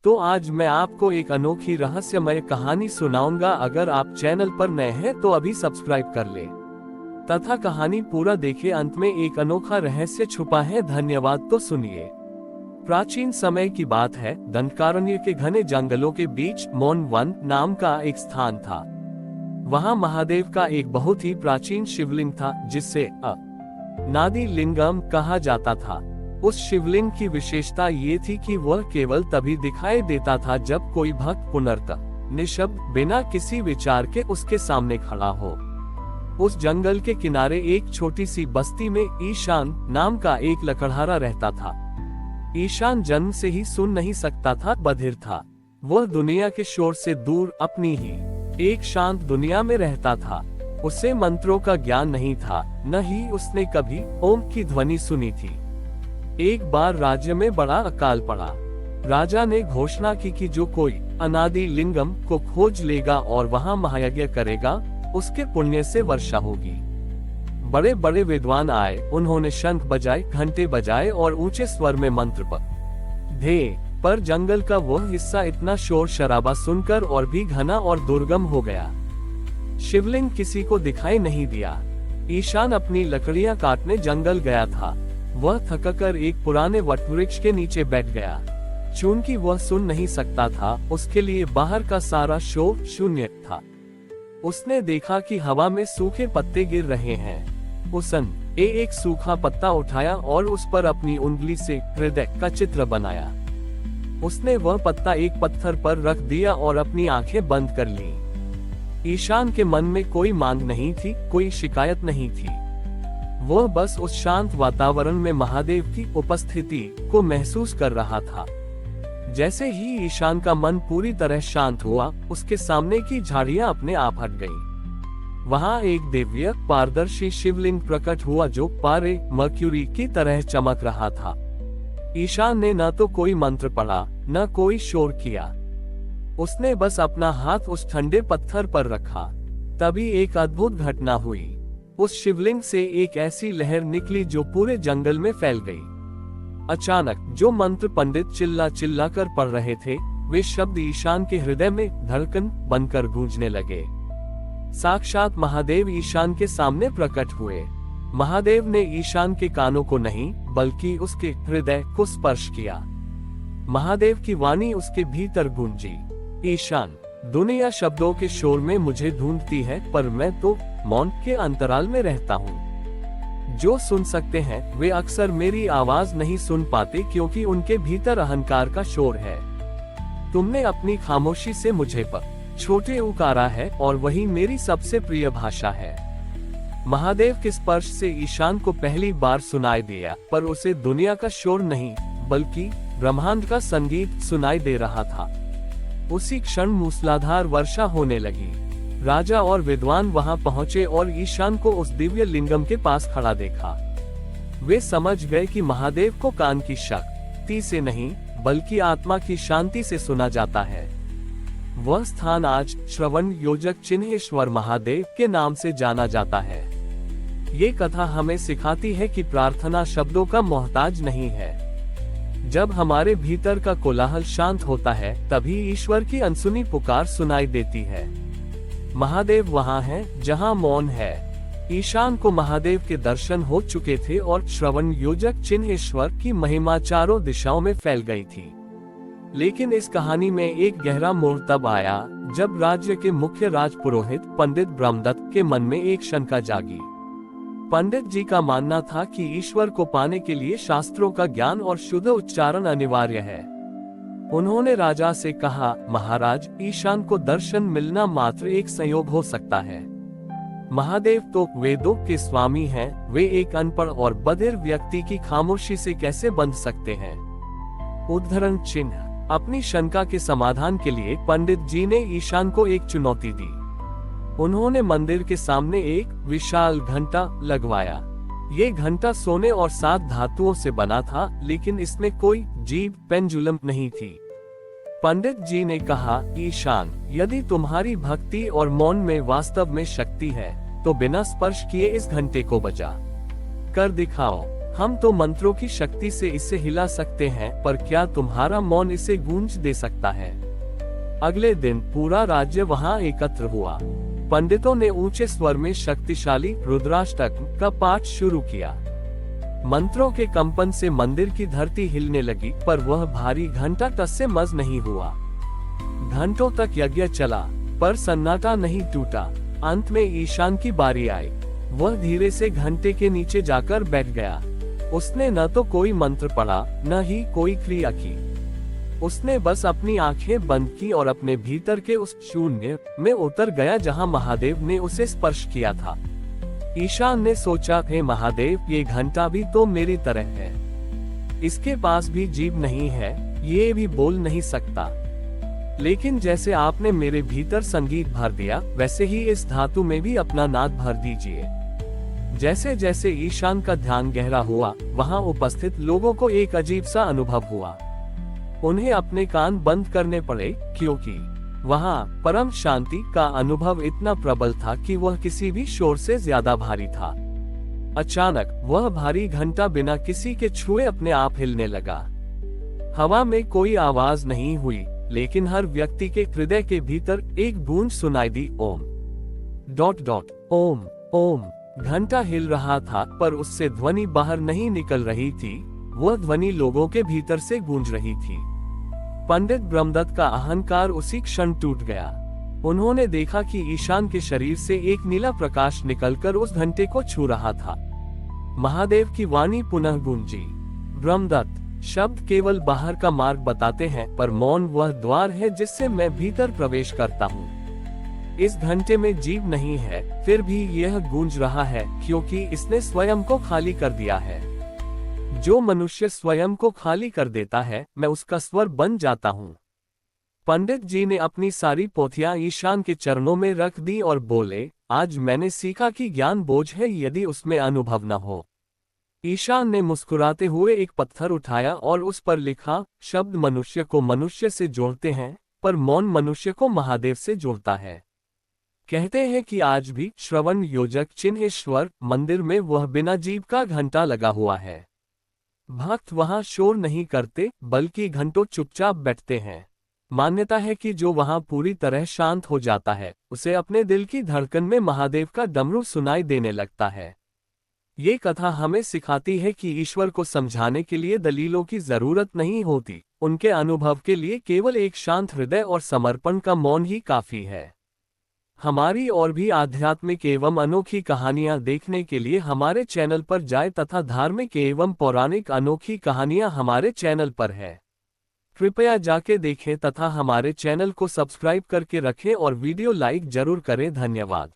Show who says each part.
Speaker 1: तो आज मैं आपको एक अनोखी रहस्यमय कहानी सुनाऊंगा। अगर आप चैनल पर नए हैं तो अभी सब्सक्राइब कर ले तथा कहानी पूरा देखें। अंत में एक अनोखा रहस्य छुपा है। धन्यवाद। तो सुनिए। प्राचीन समय की बात है। दंडकारण्य के घने जंगलों के बीच मौनवन नाम का एक स्थान था। वहां महादेव का एक बहुत ही प्राचीन शिवलिंग था, जिसे अनादि लिंगम कहा जाता था। उस शिवलिंग की विशेषता ये थी कि वह केवल तभी दिखाई देता था जब कोई भक्त पुनर्तः निशब्द बिना किसी विचार के उसके सामने खड़ा हो। उस जंगल के किनारे एक छोटी सी बस्ती में ईशान नाम का एक लकड़हारा रहता था। ईशान जन्म से ही सुन नहीं सकता था, बधिर था। वह दुनिया के शोर से दूर अपनी ही एक शांत दुनिया में रहता था। उसे मंत्रों का ज्ञान नहीं था, न ही उसने कभी ओम की ध्वनि सुनी थी। एक बार राज्य में बड़ा अकाल पड़ा। राजा ने घोषणा की कि जो कोई अनादि लिंगम को खोज लेगा और वहां महायज्ञ करेगा, उसके पुण्य से वर्षा होगी। बड़े बड़े विद्वान आए। उन्होंने शंख बजाए, घंटे बजाए और ऊंचे स्वर में मंत्र पढ़े। पर जंगल का वह हिस्सा इतना शोर शराबा सुनकर और भी घना और दुर्गम हो गया। शिवलिंग किसी को दिखाई नहीं दिया। ईशान अपनी लकड़ियां काटने जंगल गया था। वह थककर एक पुराने वटवृक्ष के नीचे बैठ गया। चूंकि वह सुन नहीं सकता था, उसके लिए बाहर का सारा शोर शून्य था। उसने देखा कि हवा में सूखे पत्ते गिर रहे हैं। उसने एक सूखा पत्ता उठाया और उस पर अपनी उंगली से हृदय का चित्र बनाया। उसने वह पत्ता एक पत्थर पर रख दिया और अपनी आंखें बंद कर लीं। ईशान के मन में कोई मांग नहीं थी, कोई शिकायत नहीं थी। वह बस उस शांत वातावरण में महादेव की उपस्थिति को महसूस कर रहा था। जैसे ही ईशान का मन पूरी तरह शांत हुआ, उसके सामने की झाड़ियां अपने आप हट गईं। वहां एक दिव्य पारदर्शी शिवलिंग प्रकट हुआ जो पारे मर्क्यूरी की तरह चमक रहा था। ईशान ने न तो कोई मंत्र पढ़ा, न कोई शोर किया। उसने बस अपना हाथ उस ठंडे पत्थर पर रखा। तभी एक अद्भुत घटना हुई। उस शिवलिंग से एक ऐसी लहर निकली जो पूरे जंगल में फैल गई। अचानक जो मंत्र पंडित चिल्ला चिल्ला कर पढ़ रहे थे, वे शब्द ईशान के हृदय में धड़कन बनकर गूंजने लगे। साक्षात महादेव ईशान के सामने प्रकट हुए। महादेव ने ईशान के कानों को नहीं, बल्कि उसके हृदय को स्पर्श किया। महादेव की वाणी उसके भीतर गूंजी। ईशान, दुनिया शब्दों के शोर में मुझे ढूंढती है, पर मैं तो मौन के अंतराल में रहता हूँ। जो सुन सकते हैं वे अक्सर मेरी आवाज नहीं सुन पाते, क्योंकि उनके भीतर अहंकार का शोर है। तुमने अपनी खामोशी से मुझे पर छोटे उकारा है, और वही मेरी सबसे प्रिय भाषा है। महादेव के स्पर्श से ईशान को पहली बार सुनाई दिया, पर उसे दुनिया का शोर नहीं, बल्कि ब्रह्मांड का संगीत सुनाई दे रहा था। उसी क्षण मूसलाधार वर्षा होने लगी। राजा और विद्वान वहां पहुंचे और ईशान को उस दिव्य लिंगम के पास खड़ा देखा। वे समझ गए कि महादेव को कान की शक्ति से नहीं, बल्कि आत्मा की शांति से सुना जाता है। वह स्थान आज श्रवण योजक चिन्हेश्वर महादेव के नाम से जाना जाता है। ये कथा हमें सिखाती है कि प्रार्थना शब्दों का मोहताज नहीं है। जब हमारे भीतर का कोलाहल शांत होता है, तभी ईश्वर की अनसुनी पुकार सुनाई देती है। महादेव वहां है जहां मौन है। ईशान को महादेव के दर्शन हो चुके थे और श्रवण योजक चिन्हेश्वर की महिमा चारों दिशाओं में फैल गई थी। लेकिन इस कहानी में एक गहरा मोड़ तब आया जब राज्य के मुख्य राजपुरोहित पंडित ब्रह्मदत्त के मन में एक शंका जागी। पंडित जी का मानना था कि ईश्वर को पाने के लिए शास्त्रों का ज्ञान और शुद्ध उच्चारण अनिवार्य है। उन्होंने राजा से कहा, महाराज, ईशान को दर्शन मिलना मात्र एक संयोग हो सकता है। महादेव तो वेदों के स्वामी हैं, वे एक अनपढ़ और बधिर व्यक्ति की खामोशी से कैसे बंध सकते हैं? उद्धरण चिन्ह। अपनी शंका के समाधान के लिए पंडित जी ने ईशान को एक चुनौती दी। उन्होंने मंदिर के सामने एक विशाल घंटा लगवाया। ये घंटा सोने और 7 धातुओं से बना था, लेकिन इसमें कोई जीभ पेंडुलम नहीं थी। पंडित जी ने कहा, ईशान, यदि तुम्हारी भक्ति और मौन में वास्तव में शक्ति है, तो बिना स्पर्श किए इस घंटे को बजा कर दिखाओ। हम तो मंत्रों की शक्ति से इसे हिला सकते हैं, पर क्या तुम्हारा मौन इसे गूंज दे सकता है? अगले दिन पूरा राज्य वहां एकत्र हुआ। पंडितों ने ऊंचे स्वर में शक्तिशाली रुद्राष्टक का पाठ शुरू किया। मंत्रों के कंपन से मंदिर की धरती हिलने लगी, पर वह भारी घंटा टस से मज नहीं हुआ। घंटों तक यज्ञ चला, पर सन्नाटा नहीं टूटा। अंत में ईशान की बारी आई। वह धीरे से घंटे के नीचे जाकर बैठ गया। उसने न तो कोई मंत्र पढ़ा, न ही कोई क्रिया की। उसने बस अपनी आंखें बंद की और अपने भीतर के उस शून्य में उतर गया जहां महादेव ने उसे स्पर्श किया था। ईशान ने सोचा, हे महादेव, ये घंटा भी तो मेरी तरह है। इसके पास भी जीभ नहीं है, ये भी बोल नहीं सकता। लेकिन जैसे आपने मेरे भीतर संगीत भर दिया, वैसे ही इस धातु में भी अपना नाद भर दीजिए। जैसे जैसे ईशान का ध्यान गहरा हुआ, वहां उपस्थित लोगों को एक अजीब सा अनुभव हुआ। उन्हें अपने कान बंद करने पड़े, क्योंकि वहां परम शांति का अनुभव इतना प्रबल था कि वह किसी भी शोर से ज्यादा भारी था। अचानक वह भारी घंटा बिना किसी के छुए अपने आप हिलने लगा। हवा में कोई आवाज नहीं हुई, लेकिन हर व्यक्ति के हृदय के भीतर एक गूंज सुनाई दी, ओम डॉट डॉट ओम ओम। घंटा हिल रहा था, पर उससे ध्वनि बाहर नहीं निकल रही थी, वह ध्वनि लोगों के भीतर से गूंज रही थी। पंडित ब्रह्मदत्त का अहंकार उसी क्षण टूट गया। उन्होंने देखा कि ईशान के शरीर से एक नीला प्रकाश निकलकर उस घंटे को छू रहा था। महादेव की वाणी पुनः गूंजी, ब्रह्मदत्त, शब्द केवल बाहर का मार्ग बताते हैं, पर मौन वह द्वार है जिससे मैं भीतर प्रवेश करता हूँ। इस घंटे में जीव नहीं है, फिर भी यह गूंज रहा है, क्योंकि इसने स्वयं को खाली कर दिया है। जो मनुष्य स्वयं को खाली कर देता है, मैं उसका स्वर बन जाता हूँ। पंडित जी ने अपनी सारी पोथियां ईशान के चरणों में रख दी और बोले, आज मैंने सीखा कि ज्ञान बोझ है यदि उसमें अनुभव न हो। ईशान ने मुस्कुराते हुए एक पत्थर उठाया और उस पर लिखा, शब्द मनुष्य को मनुष्य से जोड़ते हैं, पर मौन मनुष्य को महादेव से जोड़ता है। कहते हैं कि आज भी श्रवण योजक चिन्हेश्वर मंदिर में वह बिना जीभ का घंटा लगा हुआ है। भक्त वहां शोर नहीं करते, बल्कि घंटों चुपचाप बैठते हैं। मान्यता है कि जो वहां पूरी तरह शांत हो जाता है, उसे अपने दिल की धड़कन में महादेव का डमरू सुनाई देने लगता है। ये कथा हमें सिखाती है कि ईश्वर को समझाने के लिए दलीलों की जरूरत नहीं होती, उनके अनुभव के लिए केवल एक शांत हृदय और समर्पण का मौन ही काफी है। हमारी और भी आध्यात्मिक एवं अनोखी कहानियां देखने के लिए हमारे चैनल पर जाएं तथा धार्मिक एवं पौराणिक अनोखी कहानियां हमारे चैनल पर है। कृपया जाके देखें तथा हमारे चैनल को सब्सक्राइब करके रखें और वीडियो लाइक जरूर करें। धन्यवाद।